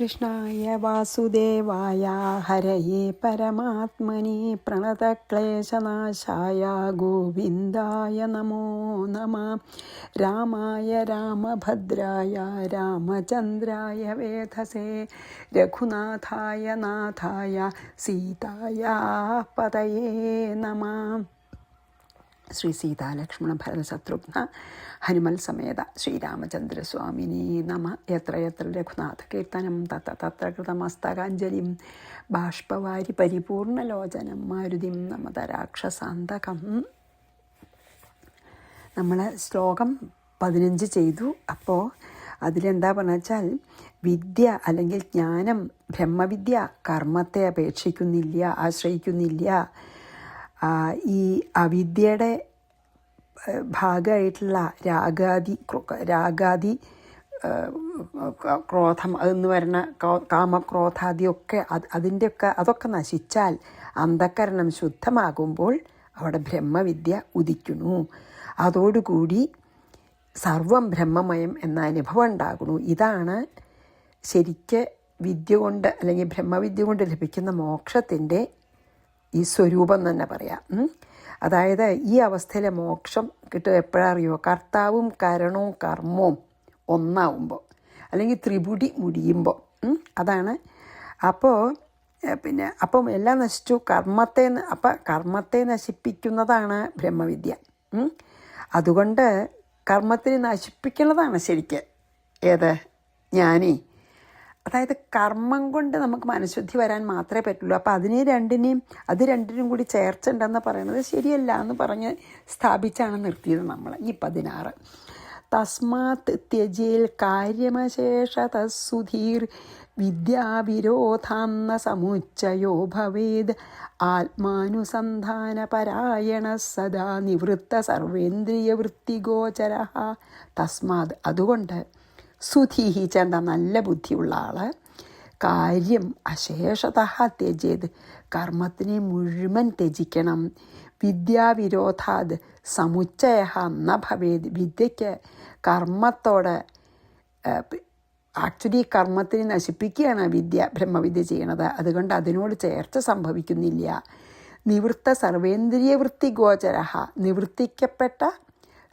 കൃഷ്ണായ വാസുദേവായ ഹരയേ പരമാത്മനി പ്രണതക്ലേശനാശായ ഗോവിന്ദായ നമോ നമഃ. രാമായ രാമഭദ്രായ രാമചന്ദ്രായ വേധസേ രഘുനാഥായ നാഥായ സീതായ പതയേ നമഃ. ശ്രീ സീതാലക്ഷ്മണ ഭരത ശത്രുഘ്ന ഹനുമൽ സമേത ശ്രീരാമചന്ദ്രസ്വാമിനി നമ. യത്ര യത്ര രഘുനാഥ കീർത്തനം തത്ര തത്ര കൃതമസ്തകാഞ്ജലിം ബാഷ്പവാരി പരിപൂർണലോചനം മാരുതിം നമത രാക്ഷസാന്തകം. നമ്മൾ ശ്ലോകം 15 ചെയ്തു. അപ്പോൾ അതിലെന്താ പറഞ്ഞ വെച്ചാൽ, വിദ്യ അല്ലെങ്കിൽ ജ്ഞാനം, ബ്രഹ്മവിദ്യ കർമ്മത്തെ ആശ്രയിക്കുന്നില്ല. ഈ അവിദ്യയുടെ ഭാഗമായിട്ടുള്ള രാഗാദി ക്രോധം അതെന്ന് പറയുന്ന കാമക്രോധാദിയൊക്കെ അതൊക്കെ നശിച്ചാൽ അന്ധക്കരണം ശുദ്ധമാകുമ്പോൾ അവിടെ ബ്രഹ്മവിദ്യ ഉദിക്കുന്നു. അതോടുകൂടി സർവം ബ്രഹ്മമയം എന്ന അനുഭവം ഉണ്ടാകുന്നു. ഇതാണ് ശരിക്ക് വിദ്യ കൊണ്ട് അല്ലെങ്കിൽ ബ്രഹ്മവിദ്യ കൊണ്ട് ലഭിക്കുന്ന മോക്ഷത്തിൻ്റെ ഈ സ്വരൂപം തന്നെ പറയാം. അതായത് ഈ അവസ്ഥയിലെ മോക്ഷം കിട്ടുക എപ്പോഴറിയോ? കർത്താവും കരണവും കർമ്മവും ഒന്നാവുമ്പോൾ, അല്ലെങ്കിൽ ത്രിപുടി മുടിയുമ്പോൾ. അതാണ്. അപ്പം എല്ലാം നശിച്ചു. കർമ്മത്തെ നശിപ്പിക്കുന്നതാണ് ബ്രഹ്മവിദ്യ. അതുകൊണ്ട് കർമ്മത്തിനെ നശിപ്പിക്കുന്നതാണ് ശരിക്ക് ജ്ഞാനി. അതായത് കർമ്മം കൊണ്ട് നമുക്ക് മനഃശുദ്ധി വരാൻ മാത്രമേ പറ്റുള്ളൂ. അപ്പോൾ അത് രണ്ടിനും കൂടി ചേർച്ച ഉണ്ടെന്ന് പറയുന്നത് ശരിയല്ല എന്ന് പറഞ്ഞ് സ്ഥാപിച്ചാണ് നിർത്തിയത് നമ്മൾ. ഈ 16 തസ്മാത് ത്യജേൽ കാര്യമശേഷ തസ്സുധീർ വിദ്യാവിരോധാന്ന സമുച്ചയോ ഭവേദ് ആത്മാനുസന്ധാനപരായണ സദാ നിവൃത്ത സർവേന്ദ്രിയവൃത്തിഗോചര. തസ്മാത് അതുകൊണ്ട് സുധീഹി ചെണ്ട നല്ല ബുദ്ധിയുള്ള ആള് കാര്യം അശേഷതഃ ത്യജേത് കർമ്മത്തിനെ മുഴുവൻ ത്യജിക്കണം. വിദ്യാവിരോധാത് സമുച്ചയ ന ഭവേത്. വിദ്യയ്ക്ക് കർമ്മത്തോട് ആക്ച്വലി കർമ്മത്തിനെ നശിപ്പിക്കുകയാണ് ബ്രഹ്മവിദ്യ ചെയ്യണത്. അതുകൊണ്ട് അതിനോട് ചേർച്ച സംഭവിക്കുന്നില്ല. നിവൃത്ത സർവേന്ദ്രിയവൃത്തി ഗോചര, നിവർത്തിക്കപ്പെട്ട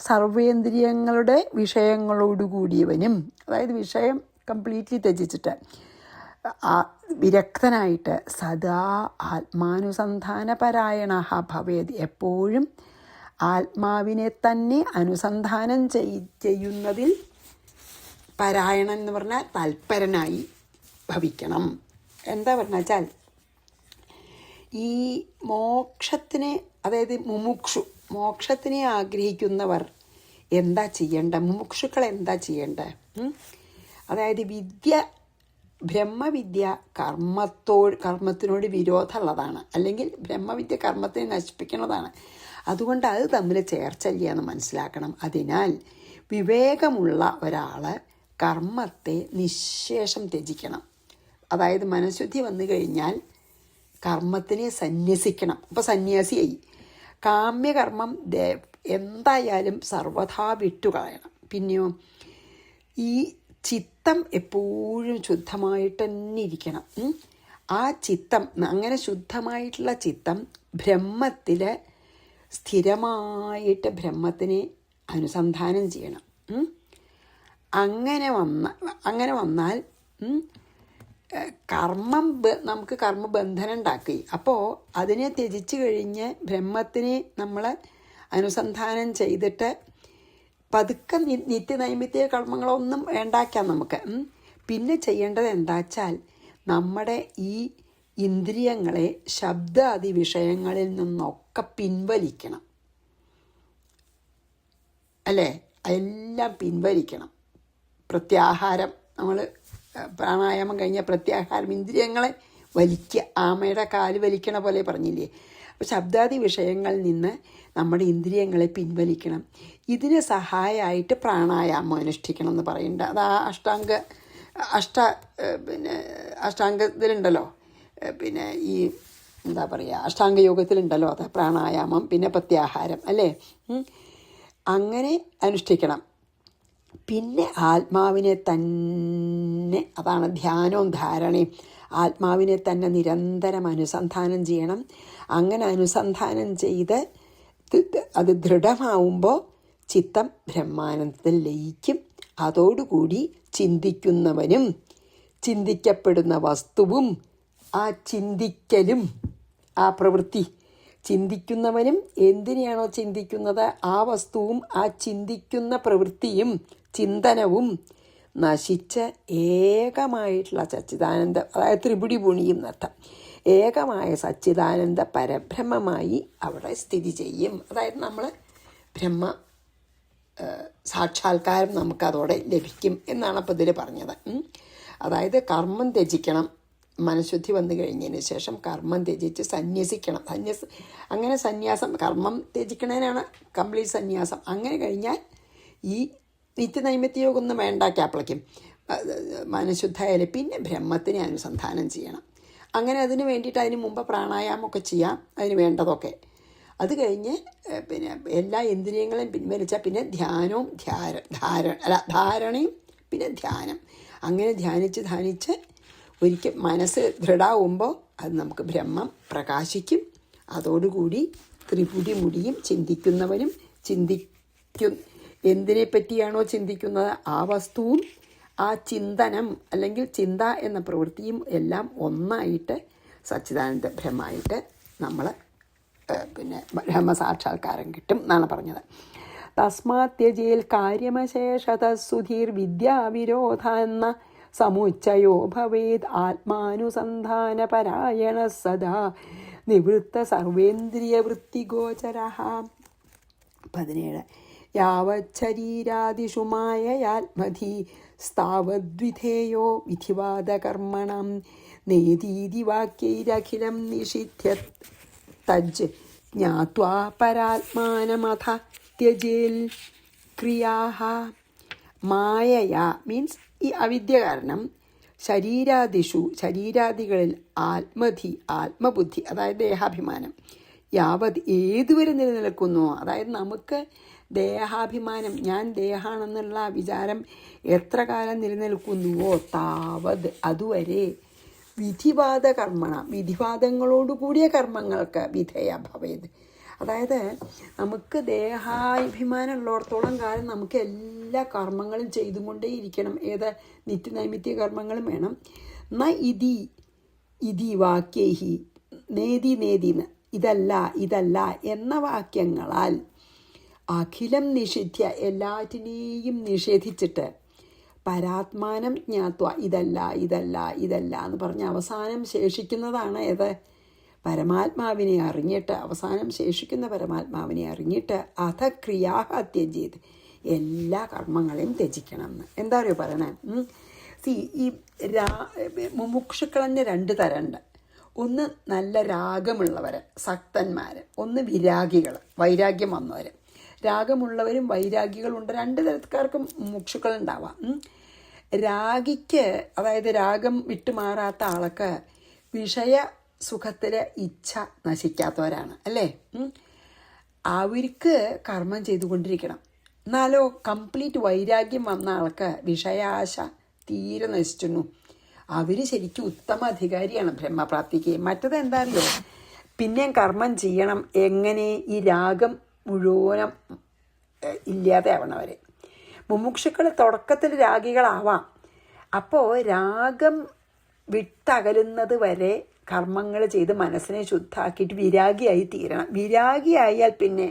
സർവേന്ദ്രിയങ്ങളുടെ വിഷയങ്ങളോടുകൂടിയവനും, അതായത് വിഷയം കംപ്ലീറ്റ്ലി ത്യജിച്ചിട്ട് വിരക്തനായിട്ട് സദാ ആത്മാനുസന്ധാനപരായണ ഭവേത്, എപ്പോഴും ആത്മാവിനെ തന്നെ അനുസന്ധാനം ചെയ്യുന്നതിൽ പരായണൻ എന്ന് പറഞ്ഞാൽ തൽപരനായി ഭവിക്കണം. എന്താ പറഞ്ഞാൽ വെച്ചാൽ, ഈ മോക്ഷത്തിനെ, അതായത് മോക്ഷത്തിനെ ആഗ്രഹിക്കുന്നവർ എന്താ ചെയ്യേണ്ട? മുമുക്ഷുക്കൾ എന്താ ചെയ്യേണ്ട? അതായത് ബ്രഹ്മവിദ്യ കർമ്മത്തിനോട് വിരോധമുള്ളതാണ്, അല്ലെങ്കിൽ ബ്രഹ്മവിദ്യ കർമ്മത്തിനെ നശിപ്പിക്കുന്നതാണ്. അതുകൊണ്ട് അത് തമ്മിൽ ചേർച്ചയില്ല എന്ന് മനസ്സിലാക്കണം. അതിനാൽ വിവേകമുള്ള ഒരാൾ കർമ്മത്തെ നിശ്ശേഷം ത്യജിക്കണം. അതായത് മനഃശുദ്ധി വന്നു കഴിഞ്ഞാൽ കർമ്മത്തിനെ സന്യസിക്കണം. അപ്പോൾ സന്യാസിയായി. കാമ്യകർമ്മം എന്തായാലും സർവഥാ വിട്ടുകളയണം. പിന്നെയോ ഈ ചിത്തം എപ്പോഴും ശുദ്ധമായിട്ട് തന്നെ ഇരിക്കണം. ആ ചിത്തം, അങ്ങനെ ശുദ്ധമായിട്ടുള്ള ചിത്തം ബ്രഹ്മത്തിൽ സ്ഥിരമായിട്ട് ബ്രഹ്മത്തിനെ അനുസന്ധാനം ചെയ്യണം. അങ്ങനെ വന്നാൽ നമുക്ക് കർമ്മബന്ധനം ഉണ്ടാക്കി. അപ്പോൾ അതിനെ ത്യജിച്ച് കഴിഞ്ഞ് ബ്രഹ്മത്തിനെ നമ്മൾ അനുസന്ധാനം ചെയ്തിട്ട് പതുക്കെ നിത്യനൈമിത്യ കർമ്മങ്ങളൊന്നും വേണ്ടാക്കാം നമുക്ക്. പിന്നെ ചെയ്യേണ്ടത് എന്താ വെച്ചാൽ, നമ്മുടെ ഈ ഇന്ദ്രിയങ്ങളെ ശബ്ദാദി വിഷയങ്ങളിൽ നിന്നൊക്കെ പിൻവലിക്കണം. അല്ലേ? എല്ലാം പിൻവലിക്കണം. പ്രത്യാഹാരം, നമ്മൾ പ്രാണായാമം കഴിഞ്ഞ പ്രത്യാഹാരം, ഇന്ദ്രിയങ്ങളെ വലിക്കുക. ആമയുടെ കാല് വലിക്കണ പോലെ പറഞ്ഞില്ലേ? അപ്പോൾ ശബ്ദാദി വിഷയങ്ങളിൽ നിന്ന് നമ്മുടെ ഇന്ദ്രിയങ്ങളെ പിൻവലിക്കണം. ഇതിന് സഹായമായിട്ട് പ്രാണായാമം അനുഷ്ഠിക്കണം എന്ന് പറയുന്നുണ്ട്. അത് അഷ്ടാംഗത്തിലുണ്ടല്ലോ, പിന്നെ ഈ എന്താ പറയുക, അഷ്ടാംഗയോഗത്തിലുണ്ടല്ലോ അത് പ്രാണായാമം, പിന്നെ പ്രത്യാഹാരം, അല്ലേ? അങ്ങനെ അനുഷ്ഠിക്കണം. പിന്നെ ആത്മാവിനെ തന്നെ തന്നെ അതാണ് ധ്യാനവും ധാരണയും. ആത്മാവിനെ തന്നെ നിരന്തരം അനുസന്ധാനം ചെയ്യണം. അങ്ങനെ അനുസന്ധാനം ചെയ്ത് അത് ദൃഢമാവുമ്പോൾ ചിത്തം ബ്രഹ്മാനന്ദത്തിൽ ലയിക്കും. അതോടുകൂടി ചിന്തിക്കുന്നവനും ചിന്തിക്കപ്പെടുന്ന വസ്തുവും ആ ചിന്തിക്കലും ആ പ്രവൃത്തി ചിന്തിക്കുന്നവനും എന്തിനെയാണോ ചിന്തിക്കുന്നത് ആ വസ്തുവും ആ ചിന്തിക്കുന്ന പ്രവൃത്തിയും ചിന്തനവും നശിച്ച് ഏകമായിട്ടുള്ള സച്ചിദാനന്ദ, അതായത് ത്രിപുടി പുണിയും നർത്ഥം, ഏകമായ സച്ചിദാനന്ദ പരബ്രഹ്മമായി അവിടെ സ്ഥിതി ചെയ്യും. അതായത് നമ്മൾ ബ്രഹ്മ സാക്ഷാത്കാരം നമുക്കതോടെ ലഭിക്കും എന്നാണ് അപ്പോൾ ഇതിൽ പറഞ്ഞത്. അതായത് കർമ്മം ത്യജിക്കണം. മനഃശുദ്ധി വന്നു കഴിഞ്ഞതിന് ശേഷം കർമ്മം ത്യജിച്ച് സന്യസിക്കണം. അങ്ങനെ സന്യാസം, കർമ്മം ത്യജിക്കണേനാണ് കംപ്ലീറ്റ് സന്യാസം. അങ്ങനെ കഴിഞ്ഞാൽ ഈ നിത്യനൈമിത്യയോഗമൊന്നും വേണ്ടാക്കാപ്പിളയ്ക്കും മനഃശുദ്ധയായാലും പിന്നെ ബ്രഹ്മത്തിനെ അനുസന്ധാനം ചെയ്യണം. അങ്ങനെ അതിന് വേണ്ടിയിട്ട് അതിന് മുമ്പ് പ്രാണായാമമൊക്കെ ചെയ്യാം, അതിന് വേണ്ടതൊക്കെ. അത് കഴിഞ്ഞ് പിന്നെ എല്ലാ ഇന്ദ്രിയങ്ങളെയും പിൻവലിച്ചാൽ പിന്നെ ധ്യാനവും ധാരണയും പിന്നെ ധ്യാനം. അങ്ങനെ ധ്യാനിച്ച് ഒരിക്കൽ മനസ്സ് ദൃഢമാവുമ്പോൾ അത് നമുക്ക് ബ്രഹ്മം പ്രകാശിക്കും. അതോടുകൂടി ത്രിപുടി മുടിയും ചിന്തിക്കുന്നവനും എന്തിനെ പറ്റിയാണോ ചിന്തിക്കുന്നത് ആ വസ്തുവും ആ ചിന്തനം അല്ലെങ്കിൽ ചിന്ത എന്ന പ്രവൃത്തിയും എല്ലാം ഒന്നായിട്ട് സച്ചിദാനന്ദ ബ്രഹ്മമായിട്ട് നമ്മൾ പിന്നെ ബ്രഹ്മസാക്ഷാത്കാരം കിട്ടും എന്നാണ് പറഞ്ഞത്. തസ്മാത്യജേൽ കാര്യമശേഷത സുധീർ വിദ്യാവിരോധ എന്ന സമുച്ചയോ ഭവേത് ആത്മാനുസന്ധാനപരായണ സദാ നിവൃത്ത സർവേന്ദ്രിയവൃത്തിഗോചര. 17 യാവച്ഛരീരാദിഷു മായയാത്മധി സ്ഥാവദ്വിധേയോ വിധിവാദകർമ്മണം നേതീതി വാക്യൈരഖിലം നിഷിധ്യ തജ് ജ്ഞാത്വാ പരാത്മാനമഥ ത്യജേൽ ക്രിയാഃ. മായയാ മീൻസ് ഈ അവിദ്യ കാരണം ശരീരാദികളിൽ ആത്മബുദ്ധി അതായത് ദേഹാഭിമാനം യാവത് ഏതുവരെ നിലനിൽക്കുന്നു, അതായത് നമുക്ക് ദേഹാഭിമാനം, ഞാൻ ദേഹാണെന്നുള്ള വിചാരം എത്ര കാലം നിലനിൽക്കുന്നുവോ താവത് അതുവരെ വിധിവാദ കർമ്മണ വിധിവാദങ്ങളോടുകൂടിയ കർമ്മങ്ങൾക്ക് വിധേയ ഭവേത്. അതായത് നമുക്ക് ദേഹാഭിമാനം ഉള്ളിടത്തോളം കാലം നമുക്ക് എല്ലാ കർമ്മങ്ങളും ചെയ്തുകൊണ്ടേയിരിക്കണം. ഏത് നിത്യനൈമിത്യ കർമ്മങ്ങളും വേണം. ന ഇതി വാക്യേഹി നേതിന്ന് ഇതല്ല എന്ന വാക്യങ്ങളാൽ അഖിലം നിഷിധ്യ എല്ലാറ്റിനെയും നിഷേധിച്ചിട്ട് പരാത്മാനം ജ്ഞാത്വ ഇതല്ല എന്ന് പറഞ്ഞ് അവസാനം ശേഷിക്കുന്നതാണ് ഏത് പരമാത്മാവിനെ അറിഞ്ഞിട്ട്, അവസാനം ശേഷിക്കുന്ന പരമാത്മാവിനെ അറിഞ്ഞിട്ട് അധക്രിയാഹ ത്യജേത് എല്ലാ കർമ്മങ്ങളെയും ത്യജിക്കണം എന്ന്. എന്താ പറയുക പറയണേ? ഈ മുമുക്ഷുക്കൾ തന്നെ 2 തരമുണ്ട്. ഒന്ന് നല്ല രാഗമുള്ളവർ സക്തന്മാർ, ഒന്ന് വിരാഗികൾ വൈരാഗ്യം വന്നവർ. രാഗമുള്ളവരും വൈരാഗികളുണ്ട്, 2 തരക്കാർക്കും മുമുക്ഷുക്കളുണ്ടാവാം. രാഗിക്ക് അതായത് രാഗം വിട്ടുമാറാത്ത ആൾക്ക് വിഷയ സുഖത്തിലെ ഇച്ഛ നശിക്കാത്തവരാണ് അല്ലേ. അവർക്ക് കർമ്മം ചെയ്തുകൊണ്ടിരിക്കണം. എന്നാലോ കംപ്ലീറ്റ് വൈരാഗ്യം വന്ന ആൾക്ക് വിഷയാശ തീരെ നശിച്ചു. അവർ ശരിക്കും ഉത്തമ അധികാരിയാണ് ബ്രഹ്മപ്രാപ്തിക്ക്. മറ്റത് എന്താ അറിയോ, പിന്നെയും കർമ്മം ചെയ്യണം. എങ്ങനെ? ഈ രാഗം മുഴുവനും ഇല്ലാതെ ആവണവർ. മുമുക്ഷുക്കൾ തുടക്കത്തിൽ രാഗികളാവാം. അപ്പോൾ രാഗം വിട്ടകലുന്നത് വരെ കർമ്മങ്ങൾ ചെയ്ത് മനസ്സിനെ ശുദ്ധാക്കിയിട്ട് വിരാഗിയായി തീരണം. വിരാഗിയായാൽ പിന്നെ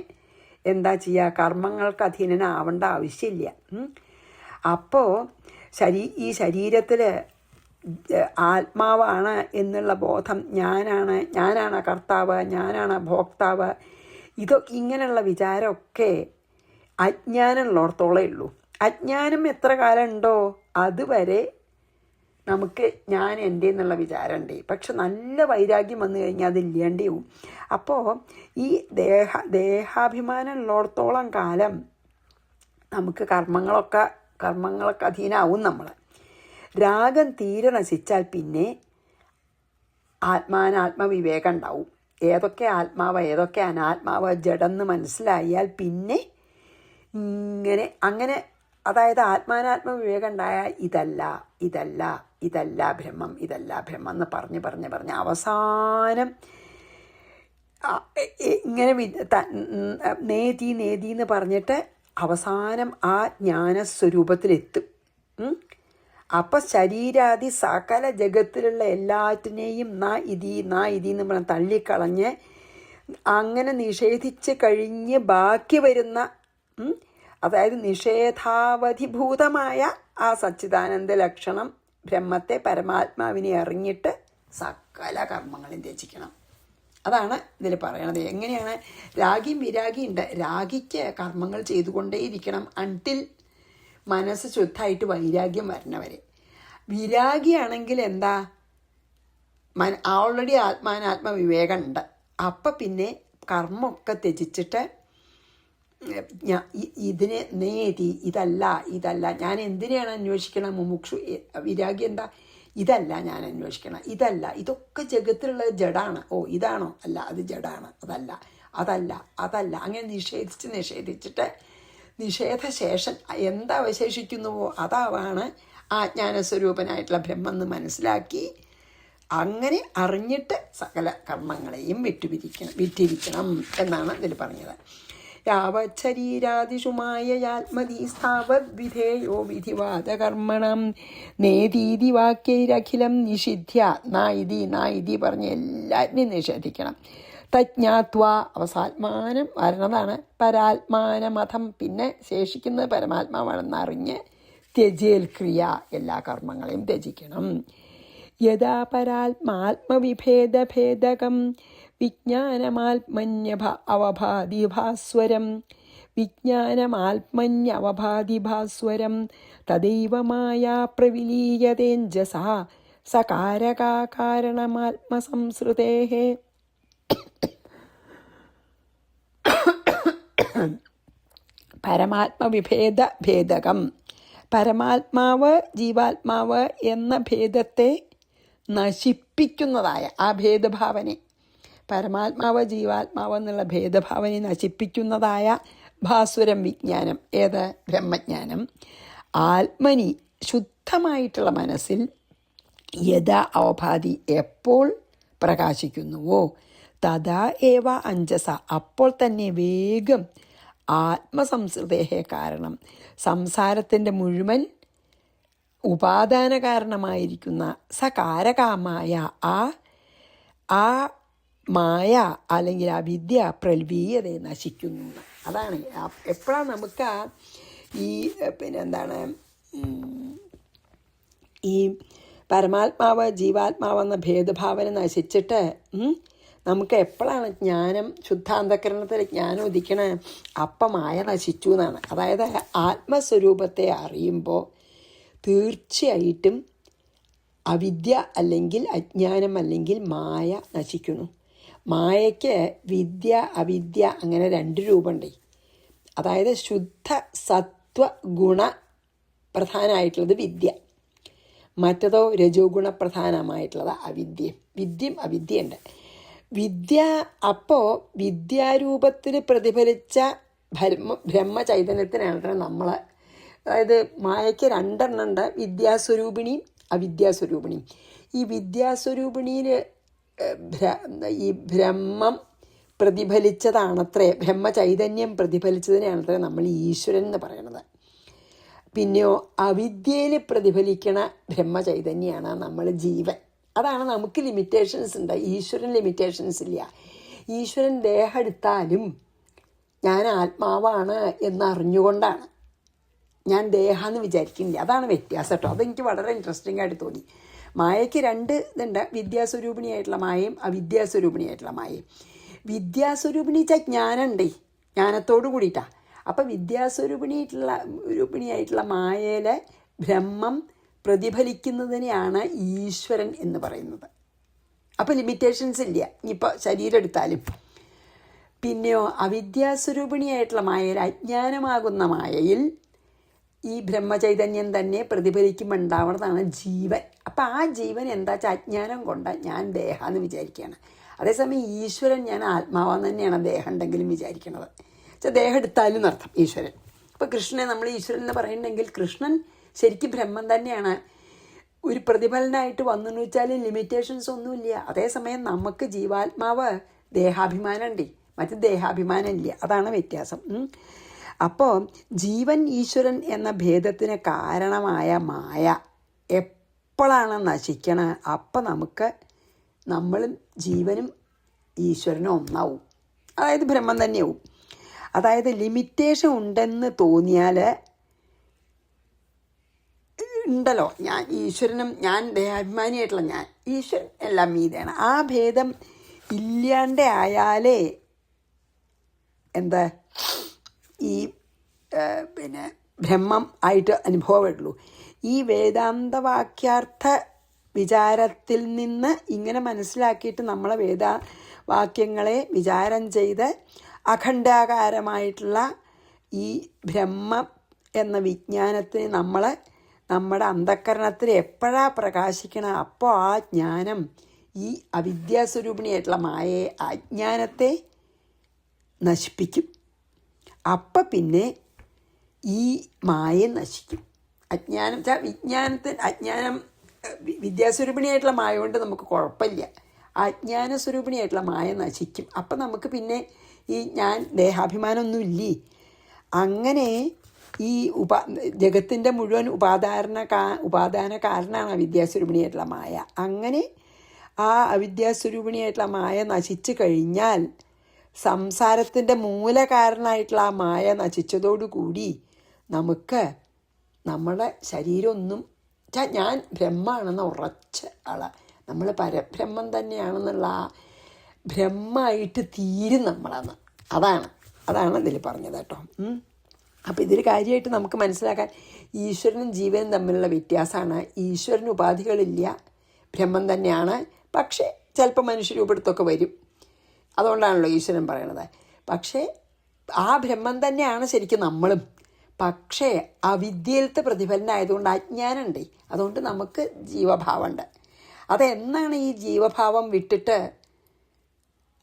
എന്താ ചെയ്യുക? കർമ്മങ്ങൾക്ക് അധീനനാവേണ്ട ആവശ്യമില്ല. അപ്പോൾ ഈ ശരീരത്തിൽ ആത്മാവാണ് എന്നുള്ള ബോധം, ഞാനാണ് കർത്താവ്, ഞാനാണ് ഭോക്താവ്, ഇങ്ങനെയുള്ള വിചാരമൊക്കെ അജ്ഞാനമുള്ളിടത്തോളേ ഉള്ളൂ. അജ്ഞാനം എത്ര കാലം ഉണ്ടോ അതുവരെ നമുക്ക് ഞാൻ എൻ്റെ എന്നുള്ള വിചാരമുണ്ട്. പക്ഷെ നല്ല വൈരാഗ്യം വന്നു കഴിഞ്ഞാൽ അതില്ലാണ്ടാവും. അപ്പോൾ ഈ ദേഹാഭിമാനം ഉള്ളിടത്തോളം കാലം നമുക്ക് കർമ്മങ്ങളൊക്കെ അധീനാവും നമ്മൾ. രാഗം തീരെ നശിച്ചാൽ പിന്നെ ആത്മാവിവേകം ഉണ്ടാവും. ഏതൊക്കെ ആത്മാവ് ഏതൊക്കെ അനാത്മാവ് ജഡെന്ന് മനസ്സിലായാൽ പിന്നെ അങ്ങനെ അതായത് ആത്മാനാത്മ വിവേകം ഉണ്ടായ ഇതല്ല ഇതല്ല ഇതല്ല ബ്രഹ്മം, ഇതല്ല ബ്രഹ്മം എന്ന് പറഞ്ഞ് അവസാനം ഇങ്ങനെ നേതി എന്ന് പറഞ്ഞിട്ട് അവസാനം ആ ജ്ഞാനസ്വരൂപത്തിലെത്തും. അപ്പം ശരീരാദി സകല ജഗത്തിലുള്ള എല്ലാറ്റിനെയും നാ ഇതി എന്ന് പറഞ്ഞ് തള്ളിക്കളഞ്ഞ് അങ്ങനെ നിഷേധിച്ച് കഴിഞ്ഞ് ബാക്കി വരുന്ന, അതായത് നിഷേധാവധിഭൂതമായ ആ സച്ചിദാനന്ദ ലക്ഷണം ബ്രഹ്മത്തെ പരമാത്മാവിനെ അറിഞ്ഞിട്ട് സകല കർമ്മങ്ങളും ത്യജിക്കണം. അതാണ് ഇതിൽ പറയണത്. എങ്ങനെയാണ്? രാഗിയും വിരാഗിയും ഉണ്ട്. രാഗിക്ക് കർമ്മങ്ങൾ ചെയ്തുകൊണ്ടേയിരിക്കണം അൺടിൽ മനസ്സ് ശുദ്ധമായിട്ട് വൈരാഗ്യം വരണവരെ. വിരാഗിയാണെങ്കിൽ എന്താ, ഓൾറെഡി ആത്മാനാത്മ വിവേകം ഉണ്ട്. അപ്പം പിന്നെ കർമ്മമൊക്കെ ത്യജിച്ചിട്ട് ഇതിനെ നേതി ഇതല്ല ഞാൻ എന്തിനെയാണ് അന്വേഷിക്കണം? മുമുക്ഷു വിരാഗി എന്താ? ഇതല്ല ഞാൻ അന്വേഷിക്കണം, ഇതല്ല, ഇതൊക്കെ ജഗത്തിലുള്ള ജഡാണ്. ഓ ഇതാണോ? അല്ല, അത് ജഡാണ്. അതല്ല അങ്ങനെ നിഷേധിച്ചിട്ട് നിഷേധശേഷൻ എന്തവശേഷിക്കുന്നുവോ അതാവാണ് ആ ജ്ഞാനസ്വരൂപനായിട്ടുള്ള ബ്രഹ്മം എന്ന് മനസ്സിലാക്കി അങ്ങനെ അറിഞ്ഞിട്ട് സകല കർമ്മങ്ങളെയും വിട്ടിരിക്കണം എന്നാണ് ഇതിൽ പറഞ്ഞത്. യാവച്ഛരീരാദിഷു മായയാത്മതി സ്ഥാവദ്വിധേയോ വിധിവാദകർമ്മണം നേതീതി വാക്യൈരഖിലം നിഷിധ്യ നായിതി പറഞ്ഞ് എല്ലാറ്റിനെയും നിഷേധിക്കണം. തജ്ഞാത്വ അവസാത്മാനം വരണതാണ് പരാത്മാനമഥം, പിന്നെ ശേഷിക്കുന്നത് പരമാത്മാവാണെന്ന് അറിഞ്ഞ് ത്യജേൽ ക്രിയ എല്ലാ കർമ്മങ്ങളെയും ത്യജിക്കണം. യഥാ പരാത്മാത്മവിഭേദഭേദകം വിജ്ഞാനമാത്മന്യവഭാതിഭാസ്വരം തദൈവ മായാ പ്രവിലീയതേഞ്ജസാ സകാരകാരണമാത്മസംസൃതേഃ. പരമാത്മവിഭേദഭേദകം, പരമാത്മാവ് ജീവാത്മാവ് എന്ന ഭേദത്തെ നശിപ്പിക്കുന്നതായ ആ ഭേദഭാവനെ, പരമാത്മാവ് ജീവാത്മാവ് എന്നുള്ള ഭേദഭാവനെ നശിപ്പിക്കുന്നതായ ഭാസ്വരം വിജ്ഞാനം, ഏത്? ബ്രഹ്മജ്ഞാനം. ആത്മനി ശുദ്ധമായിട്ടുള്ള മനസ്സിൽ യഥാ അവഭാതി എപ്പോൾ പ്രകാശിക്കുന്നുവോ തഥാ ഏവ അഞ്ജസ അപ്പോൾ തന്നെ വേഗം ആത്മസംസൃതേഹ കാരണം സംസാരത്തിൻ്റെ മുഴുവൻ ഉപാദാന കാരണമായിരിക്കുന്ന സകാരകാമായ ആ മായ അല്ലെങ്കിൽ ആ വിദ്യ പ്രൽവീയത നശിക്കുന്നു. അതാണ് എപ്പോഴാണ് നമുക്ക് ഈ പിന്നെന്താണ് ഈ പരമാത്മാവ് ജീവാത്മാവെന്ന ഭേദഭാവന നശിച്ചിട്ട് നമുക്ക് എപ്പോഴാണ് ജ്ഞാനം ശുദ്ധാന്തകരണത്തിൽ ജ്ഞാനം ഉദിക്കണ? അപ്പം മായ നശിച്ചു എന്നാണ്. അതായത് ആത്മസ്വരൂപത്തെ അറിയുമ്പോൾ തീർച്ചയായിട്ടും അവിദ്യ അല്ലെങ്കിൽ അജ്ഞാനം അല്ലെങ്കിൽ മായ നശിക്കുന്നു. മായയ്ക്ക് വിദ്യ അവിദ്യ അങ്ങനെ രണ്ട് രൂപമുണ്ട്. അതായത് ശുദ്ധ സത്വ ഗുണ പ്രധാനമായിട്ടുള്ളത് വിദ്യ, മറ്റതോ രജോ ഗുണപ്രധാനമായിട്ടുള്ളത് അവിദ്യ. വിദ്യയും അവിദ്യയുണ്ട്. വിദ്യ അപ്പോൾ വിദ്യാരൂപത്തിൽ പ്രതിഫലിച്ച ബ്രഹ്മചൈതന്യത്തിനാണ് നമ്മൾ, അതായത് മായയ്ക്ക് രണ്ടെണ്ണം ഉണ്ട്, വിദ്യാസ്വരൂപിണിയും അവിദ്യാസ്വരൂപിണിയും. ഈ വിദ്യാസ്വരൂപിണിയിൽ ഈ ബ്രഹ്മം പ്രതിഫലിച്ചതാണത്രേ, ബ്രഹ്മചൈതന്യം പ്രതിഫലിച്ചതിനാണത്രേ നമ്മൾ ഈശ്വരൻ എന്ന് പറയണത്. പിന്നെയോ അവിദ്യയിൽ പ്രതിഫലിക്കണ ബ്രഹ്മചൈതന്യമാണ് നമ്മൾ ജീവൻ. അതാണ് നമുക്ക് ലിമിറ്റേഷൻസ് ഉണ്ട്, ഈശ്വരൻ ലിമിറ്റേഷൻസ് ഇല്ല. ഈശ്വരൻ ദേഹം എടുത്താലും ഞാൻ ആത്മാവാണ് എന്നറിഞ്ഞുകൊണ്ടാണ്, ഞാൻ ദേഹാന്ന് വിചാരിക്കുന്നില്ല. അതാണ് വ്യത്യാസം കേട്ടോ. അതെനിക്ക് വളരെ ഇൻട്രസ്റ്റിംഗ് ആയിട്ട് തോന്നി. മായയ്ക്ക് രണ്ട് ഇതുണ്ട്, വിദ്യാസ്വരൂപിണിയായിട്ടുള്ള മായയും അവിദ്യാസ്വരൂപിണിയായിട്ടുള്ള മായയും. വിദ്യാസ്വരൂപിണി വെച്ചാൽ ജ്ഞാനമുണ്ടേ, ജ്ഞാനത്തോട് കൂടിയിട്ടാണ്. അപ്പം വിദ്യാസ്വരൂപിണിയായിട്ടുള്ള മായയിലെ ബ്രഹ്മം പ്രതിഫലിക്കുന്നതിനെയാണ് ഈശ്വരൻ എന്ന് പറയുന്നത്. അപ്പോൾ ലിമിറ്റേഷൻസ് ഇല്ല, ഇനിയിപ്പോൾ ശരീരം എടുത്താലും. പിന്നെയോ അവിദ്യാസ്വരൂപിണിയായിട്ടുള്ള മായയിൽ, അജ്ഞാനമാകുന്ന മായയിൽ ഈ ബ്രഹ്മചൈതന്യം തന്നെ പ്രതിഫലിക്കുമ്പോൾ ഉണ്ടാവുന്നതാണ് ജീവൻ. അപ്പം ആ ജീവൻ എന്താ വെച്ചാൽ അജ്ഞാനം കൊണ്ട് ഞാൻ ദേഹാന്ന് വിചാരിക്കുകയാണ്. അതേസമയം ഈശ്വരൻ ഞാൻ ആത്മാവാന്ന് തന്നെയാണ് ദേഹം ഉണ്ടെങ്കിലും വിചാരിക്കണത്. വെച്ചാൽ ദേഹം എടുത്താലും എന്നർത്ഥം ഈശ്വരൻ. ഇപ്പോൾ കൃഷ്ണനെ നമ്മൾ ഈശ്വരൻ എന്ന് പറയുന്നുണ്ടെങ്കിൽ കൃഷ്ണൻ ശരിക്കും ബ്രഹ്മം തന്നെയാണ്. ഒരു പ്രതിഫലനായിട്ട് വന്നെന്ന് വെച്ചാൽ ലിമിറ്റേഷൻസ് ഒന്നുമില്ല. അതേസമയം നമുക്ക് ജീവാത്മാവ് ദേഹാഭിമാനം ഉണ്ട്, മറ്റ് ദേഹാഭിമാനം ഇല്ല. അതാണ് വ്യത്യാസം. അപ്പോൾ ജീവൻ ഈശ്വരൻ എന്ന ഭേദത്തിന് കാരണമായ മായ എപ്പോഴാണ് നശിക്കണത്, അപ്പം നമുക്ക് നമ്മളും ജീവനും ഈശ്വരനും ഒന്നാവും, അതായത് ബ്രഹ്മം തന്നെയാവും. അതായത് ലിമിറ്റേഷൻ ഉണ്ടെന്ന് തോന്നിയാൽ ഉണ്ടല്ലോ, ഞാൻ ഈശ്വരനും ഞാൻ ദേഹാഭിമാനിയായിട്ടുള്ള ഞാൻ, ഈശ്വരൻ എല്ലാം മീതെയാണ്. ആ ഭേദം ഇല്ലാണ്ട് ആയാലേ എന്താ ഈ ബ്രഹ്മം ആയിട്ട് അനുഭവപ്പെടുള്ളൂ. ഈ വേദാന്തവാക്യാർത്ഥ വിചാരത്തിൽ നിന്ന് ഇങ്ങനെ മനസ്സിലാക്കിയിട്ട് നമ്മളെ വേദവാക്യങ്ങളെ വിചാരം ചെയ്ത് അഖണ്ഡാകാരമായിട്ടുള്ള ഈ ബ്രഹ്മം എന്ന വിജ്ഞാനത്തിന് നമ്മുടെ അന്ധക്കരണത്തിൽ എപ്പോഴാണ് പ്രകാശിക്കണം, അപ്പോൾ ആ ജ്ഞാനം ഈ അവിദ്യാസ്വരൂപിണിയായിട്ടുള്ള മായയെ അജ്ഞാനത്തെ നശിപ്പിക്കും. അപ്പം പിന്നെ ഈ മായ നശിക്കും. അജ്ഞാനം അജ്ഞാനം വിദ്യാസ്വരൂപിണിയായിട്ടുള്ള മായ കൊണ്ട് നമുക്ക് കുഴപ്പമില്ല. അജ്ഞാനസ്വരൂപിണിയായിട്ടുള്ള മായ നശിക്കും. അപ്പം നമുക്ക് പിന്നെ ഈ ഞാൻ ദേഹാഭിമാനമൊന്നുമില്ലേ. അങ്ങനെ ഈ ജഗത്തിൻ്റെ മുഴുവൻ ഉപാദാന കാരണമാണ് അവിദ്യാസ്വരൂപിണിയായിട്ടുള്ള മായ. അങ്ങനെ ആ അവിദ്യാസ്വരൂപിണിയായിട്ടുള്ള മായ നശിച്ചു കഴിഞ്ഞാൽ സംസാരത്തിൻ്റെ മൂലകാരണമായിട്ടുള്ള ആ മായ നശിച്ചതോടുകൂടി നമുക്ക് നമ്മുടെ ശരീരമൊന്നും ഞാൻ ബ്രഹ്മാണെന്ന ഉറച്ച ആളാണ്, നമ്മൾ പരബ്രഹ്മം തന്നെയാണെന്നുള്ള ആ ബ്രഹ്മമായിട്ട് തീരും നമ്മളെന്ന്. അതാണ് ഇതിൽ പറഞ്ഞത് കേട്ടോ. അപ്പോൾ ഇതിൽ കാര്യമായിട്ട് നമുക്ക് മനസ്സിലാക്കാൻ ഈശ്വരനും ജീവനും തമ്മിലുള്ള വ്യത്യാസമാണ്. ഈശ്വരന് ഉപാധികളില്ല, ബ്രഹ്മം തന്നെയാണ്. പക്ഷേ ചിലപ്പോൾ മനുഷ്യരൂപത്തൊക്കെ വരും, അതുകൊണ്ടാണല്ലോ ഈശ്വരൻ പറയണത്. പക്ഷേ ആ ബ്രഹ്മം തന്നെയാണ് ശരിക്കും നമ്മളും. പക്ഷേ അവിദ്യയിലത്തെ പ്രതിഫലനായതുകൊണ്ട് അജ്ഞാനമുണ്ട്, അതുകൊണ്ട് നമുക്ക് ജീവഭാവമുണ്ട്. അതെന്നാണ് ഈ ജീവഭാവം വിട്ടിട്ട്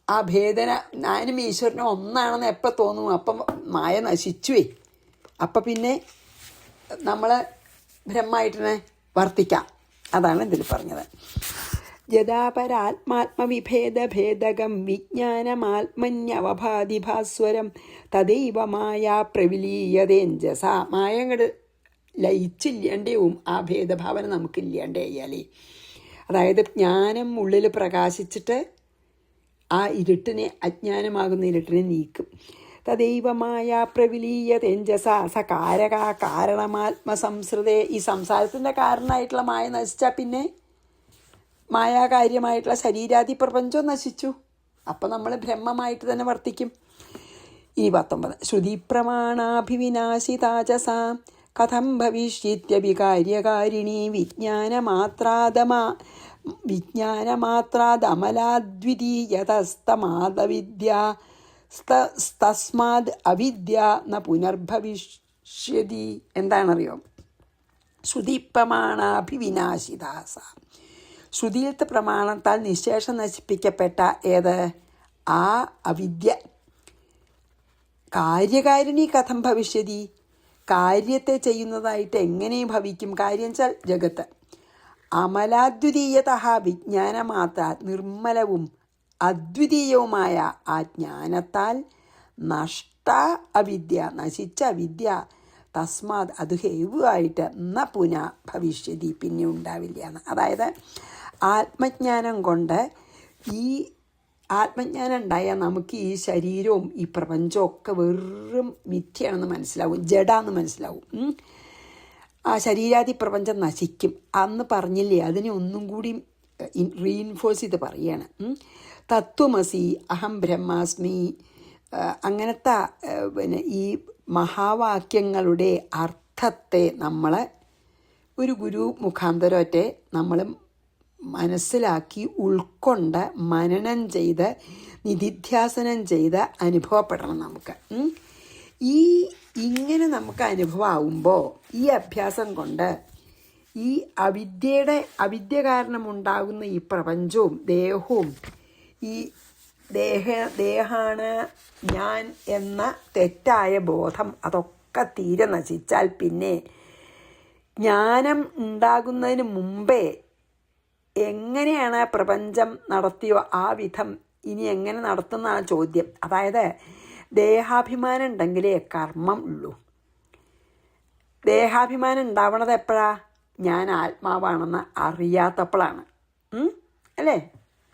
ആ ഭേദന ഞാനും ഈശ്വരനും ഒന്നാണെന്ന് എപ്പോൾ തോന്നും, അപ്പം മായ നശിച്ചുവേ. അപ്പം പിന്നെ നമ്മൾ ബ്രഹ്മമായിട്ടിനെ വർത്തിക്കാം. അതാണ് ഇതിൽ പറഞ്ഞത്. യഥാപരാത്മാത്മവിഭേദഭേദകം വിജ്ഞാനമാത്മന്യവഭാതിഭാസ്വരം തദൈവ മായ പ്രവിലീയതേഞ്ജസ. മായ അങ്ങോട്ട് ലയിച്ചില്ലാണ്ടേവും ആ ഭേദഭാവന നമുക്കില്ലാണ്ടേ അയ്യാലേ. അതായത് ജ്ഞാനം ഉള്ളിൽ പ്രകാശിച്ചിട്ട് ആ ഇരുട്ടിനെ, അജ്ഞാനമാകുന്ന ഇരുട്ടിനെ നീക്കും. തദൈവമായ പ്രവിലീയതേഞ്ജസ സ കാരക കാരണമാത്മസംസൃതേ. ഈ സംസാരത്തിൻ്റെ കാരണമായിട്ടുള്ള മായ നശിച്ചാൽ പിന്നെ മായാകാര്യമായിട്ടുള്ള ശരീരാദി പ്രപഞ്ചവും നശിച്ചു. അപ്പം നമ്മൾ ബ്രഹ്മമായിട്ട് തന്നെ വർത്തിക്കും. ഇനി 19. ശ്രുതിപ്രമാണാഭിവിനാശിതാചസ കഥം ഭവിഷ്യത്യഭികാര്യകാരിണീ വിജ്ഞാനമാത്രാദമലാദ്വിതീയതസ്തമാദവിദ്യാസ്തസ്മാദ് അവിദ്യ ന പുനർഭവിഷ്യതി. എന്താണറിയോ? ശ്രുതിപ്രമാണാഭിവിനാശിതാസ. ശ്രുതിയിലത്തെ പ്രമാണത്താൽ നിശേഷം നശിപ്പിക്കപ്പെട്ട ഏത്? ആ അവിദ്യ. കാര്യകാരിണി കഥം ഭവിഷ്യതി. കാര്യത്തെ ചെയ്യുന്നതായിട്ട് എങ്ങനെ ഭവിക്കും? കാര്യം വെച്ചാൽ ജഗത്ത്. അമലാദ്വിതീയത വിജ്ഞാനമാത്ര നിർമ്മലവും അദ്വിതീയവുമായ ആ ജ്ഞാനത്താൽ നഷ്ട അവിദ്യ, നശിച്ച അവിദ്യ, തസ്മാത് അത് ഹേവുമായിട്ട് ന പുന ഭവിഷ്യതി, പിന്നെ ഉണ്ടാവില്ല എന്ന്. അതായത് ആത്മജ്ഞാനം കൊണ്ട്, ഈ ആത്മജ്ഞാനം ഉണ്ടായാൽ നമുക്ക് ഈ ശരീരവും ഈ പ്രപഞ്ചവും ഒക്കെ വെറും മിഥ്യയാണെന്ന് മനസ്സിലാവും, ജഡാന്ന് മനസ്സിലാവും. ആ ശരീരാദി പ്രപഞ്ചം നശിക്കും. അന്ന് പറഞ്ഞില്ലേ, അതിനെ ഒന്നും കൂടി റീഇൻഫോഴ്സ് ചെയ്ത് പറയാണ്. തത്വമസി, അഹം ബ്രഹ്മാസ്മി, അങ്ങനത്തെ ഈ മഹാവാക്യങ്ങളുടെ അർത്ഥത്തെ നമ്മൾ ഒരു ഗുരു മുഖാന്തരത്തെ നമ്മൾ മനസ്സിലാക്കി ഉൾക്കൊണ്ട് മനനം ചെയ്ത് നിധിധ്യാസനം ചെയ്ത് അനുഭവപ്പെടണം നമുക്ക്. ഇങ്ങനെ നമുക്ക് അനുഭവമാകുമ്പോൾ ഈ അഭ്യാസം കൊണ്ട് ഈ അവിദ്യ കാരണമുണ്ടാകുന്ന ഈ പ്രപഞ്ചവും ദേഹവും ഈ ദേഹാണ് ഞാൻ എന്ന തെറ്റായ ബോധം, അതൊക്കെ ഒക്കെ തീരെ നശിച്ചാൽ പിന്നെ ജ്ഞാനം ഉണ്ടാകുന്നതിന് മുമ്പേ എങ്ങനെയാണ് പ്രപഞ്ചം നടത്തിയോ ആ വിധം ഇനി എങ്ങനെ നടത്തുന്നതാണ് ചോദ്യം. അതായത് ദേഹാഭിമാനം ഉണ്ടെങ്കിലേ കർമ്മം ഉള്ളൂ. ദേഹാഭിമാനം ഉണ്ടാവണത് എപ്പോഴാ? ഞാൻ ആത്മാവാണെന്ന് അറിയാത്തപ്പോഴാണ്. അല്ലേ?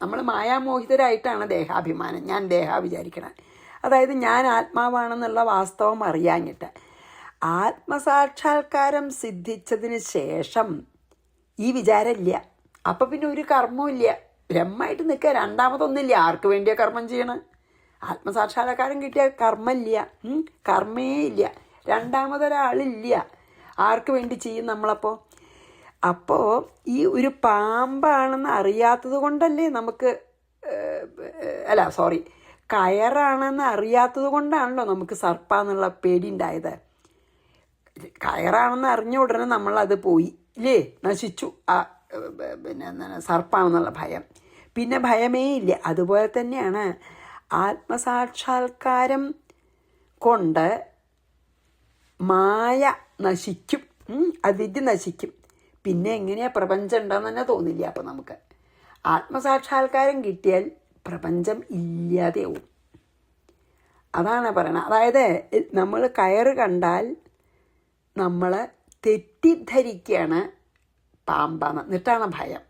നമ്മൾ മായാമോഹിതരായിട്ടാണ് ദേഹാഭിമാനം, ഞാൻ വിചാരിക്കണം. അതായത് ഞാൻ ആത്മാവാണെന്നുള്ള വാസ്തവം അറിയാഞ്ഞിട്ട്. ആത്മസാക്ഷാത്കാരം സിദ്ധിച്ചതിന് ശേഷം ഈ വിചാരമില്ല. അപ്പം പിന്നെ ഒരു കർമ്മവും ഇല്ല, ബ്രഹ്മമായിട്ട് നിൽക്കുക. രണ്ടാമതൊന്നുമില്ല. ആർക്ക് വേണ്ടിയാ കർമ്മം ചെയ്യണം? ആത്മസാക്ഷാത്കാരം കിട്ടിയാൽ കർമ്മമില്ല, കർമ്മേ ഇല്ല, രണ്ടാമതൊരാളില്ല. ആർക്ക് വേണ്ടി ചെയ്യും നമ്മളപ്പോൾ? അപ്പോൾ ഈ ഒരു പാമ്പാണെന്ന് അറിയാത്തത് കൊണ്ടല്ലേ നമുക്ക്, കയറാണെന്ന് അറിയാത്തത് കൊണ്ടാണല്ലോ നമുക്ക് സർപ്പാന്നുള്ള പേടി ഉണ്ടായത്. കയറാണെന്ന് അറിഞ്ഞ ഉടനെ നമ്മളത് പോയി ഇല്ലേ, നശിച്ചു. പിന്നെ എന്താണ് സർപ്പാണെന്നുള്ള ഭയം, പിന്നെ ഭയമേ ഇല്ല. അതുപോലെ തന്നെയാണ് ആത്മസാക്ഷാത്കാരം കൊണ്ട് മായ നശിക്കും, അവിദ്യ നശിക്കും. പിന്നെ എങ്ങനെയാണ് പ്രപഞ്ചം ഉണ്ടെന്ന് തന്നെ തോന്നില്ല. അപ്പം നമുക്ക് ആത്മസാക്ഷാത്കാരം കിട്ടിയാൽ പ്രപഞ്ചം ഇല്ലാതെയാവും. അതാണ് പറയണത്. അതായത് നമ്മൾ കയറ് കണ്ടാൽ നമ്മൾ തെറ്റിദ്ധരിക്കുകയാണ് പാമ്പാണ്, എന്നിട്ടാണ് ഭയം.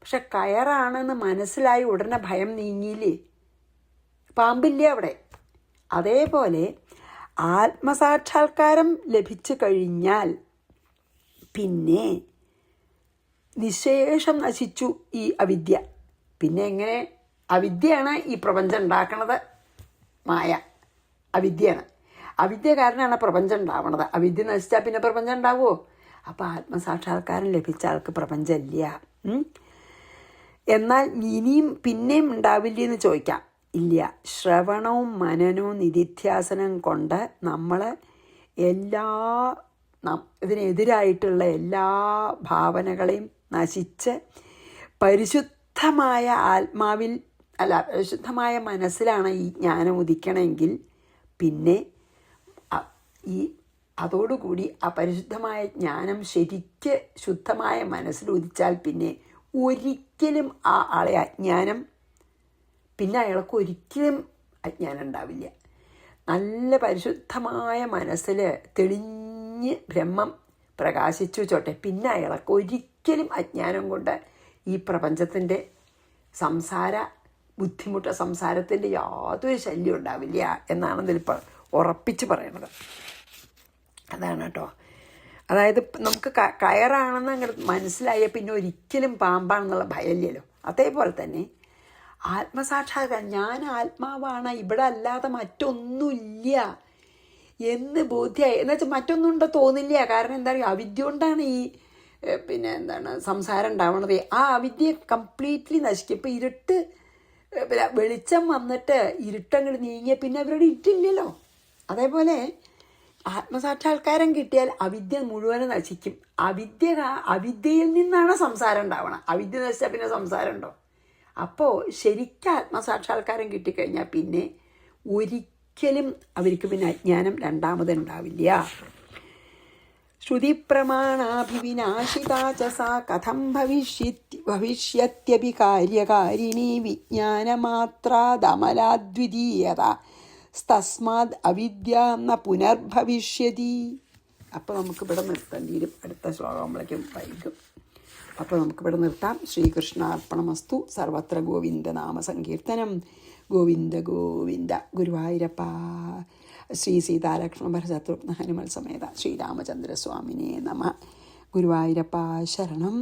പക്ഷെ കയറാണെന്ന് മനസ്സിലായി ഉടനെ ഭയം നീങ്ങിയില്ലേ, പാമ്പില്ല അവിടെ. അതേപോലെ ആത്മസാക്ഷാത്കാരം ലഭിച്ചു കഴിഞ്ഞാൽ പിന്നെ നിശേഷം നശിച്ചു ഈ അവിദ്യ. പിന്നെ എങ്ങനെ? അവിദ്യയാണ് ഈ പ്രപഞ്ചം ഉണ്ടാക്കണത്. മായ അവിദ്യയാണ്. അവിദ്യ കാരണമാണ് പ്രപഞ്ചം ഉണ്ടാവണത്. അവിദ്യ നശിച്ചാൽ പിന്നെ പ്രപഞ്ചം ഉണ്ടാവുമോ? അപ്പം ആത്മസാക്ഷാത്കാരം ലഭിച്ച ആൾക്ക് പ്രപഞ്ചമില്ല. എന്നാൽ ഇനിയും പിന്നെയും ഉണ്ടാവില്ല എന്ന് ചോദിക്കാം. ഇല്ല. ശ്രവണവും മനനവും നിധിധ്യാസനം കൊണ്ട് നമ്മൾ ഇതിനെതിരായിട്ടുള്ള എല്ലാ ഭാവനകളെയും നശിച്ച് പരിശുദ്ധമായ പരിശുദ്ധമായ മനസ്സിലാണ് ഈ ജ്ഞാനം ഉദിക്കണമെങ്കിൽ പിന്നെ അതോടുകൂടി ആ പരിശുദ്ധമായ ജ്ഞാനം ശരിക്ക് ശുദ്ധമായ മനസ്സിൽ ഉദിച്ചാൽ പിന്നെ ഒരിക്കലും ആ ആളെ പിന്നെ അയാൾക്ക് ഒരിക്കലും അജ്ഞാനം ഉണ്ടാവില്ല. നല്ല പരിശുദ്ധമായ മനസ്സിൽ തെളിഞ്ഞ് ബ്രഹ്മം പ്രകാശിച്ചു ചോട്ടെ, പിന്നെ അയാൾക്ക് ഒരിക്കലും അജ്ഞാനം കൊണ്ട് ഈ പ്രപഞ്ചത്തിൻ്റെ സംസാരത്തിൻ്റെ യാതൊരു ശല്യം ഉണ്ടാവില്ല എന്നാണ് ഇതിലിപ്പോൾ ഉറപ്പിച്ച് പറയണത്. അതാണ് കേട്ടോ. അതായത് നമുക്ക് കയറാണെന്ന് അങ്ങനെ മനസ്സിലായ പിന്നെ ഒരിക്കലും പാമ്പാണെന്നുള്ള ഭയമില്ലല്ലോ. അതേപോലെ തന്നെ ആത്മസാക്ഷാത്കാരം, ഞാൻ ആത്മാവാണ്, ഇവിടെ അല്ലാതെ മറ്റൊന്നുമില്ല എന്ന് ബോധ്യമായി. എന്നുവെച്ചാൽ മറ്റൊന്നും ഉണ്ടോ തോന്നില്ല. കാരണം എന്താ പറയുക, അവിദ്യ കൊണ്ടാണ് ഈ സംസാരം ഉണ്ടാവണത്. ആ അവിദ്യ കംപ്ലീറ്റ്ലി നശിക്കും. ഇപ്പം വെളിച്ചം വന്നിട്ട് ഇരുട്ടങ്ങൾ നീങ്ങിയ പിന്നെ അവരുടെ ഇരുട്ടില്ലല്ലോ. അതേപോലെ ആത്മസാക്ഷാത്കാരം കിട്ടിയാൽ അവിദ്യ മുഴുവനും നശിക്കും. അവിദ്യയിൽ നിന്നാണ് സംസാരം ഉണ്ടാവണം. അവിദ്യ നശിച്ചാൽ പിന്നെ സംസാരം ഉണ്ടോ? അപ്പോൾ ശരിക്കും ആത്മസാക്ഷാത്കാരം കിട്ടിക്കഴിഞ്ഞാൽ പിന്നെ ഒരിക്കലും അവർക്ക് പിന്നെ അജ്ഞാനം രണ്ടാമതുണ്ടാവില്ല. ശ്രുതിപ്രമാണാഭിവിനാശിതാ ച സാ കഥം ഭവിഷ്യത്യപി കാര്യകാരിണീ വിജ്ഞാനമാത്രാദമലാദ്വിതീയത തസ്മാത് അവിദ്യാന്ന പുനർഭവിഷ്യതി. അപ്പോൾ നമുക്കിവിടെ നിർത്തേണ്ടി വരും. അടുത്ത ശ്ലോകങ്ങളേക്കും വൈകും. അപ്പോൾ നമുക്കിവിടെ നിർത്താം. ശ്രീകൃഷ്ണാർപ്പണമസ്തു. സർവത്ര ഗോവിന്ദ നാമസങ്കീർത്തനം. ഗോവിന്ദ ഗോവിന്ദ. ഗുരുവായൂരപ്പ. ശ്രീ സീതാലക്ഷ്മണ ഭരതശത്രുഘ്ന ഹനുമൽ സമേത ശ്രീരാമചന്ദ്രസ്വാമിനേ നമഃ. ഗുരുവായൂരപ്പ ശരണം.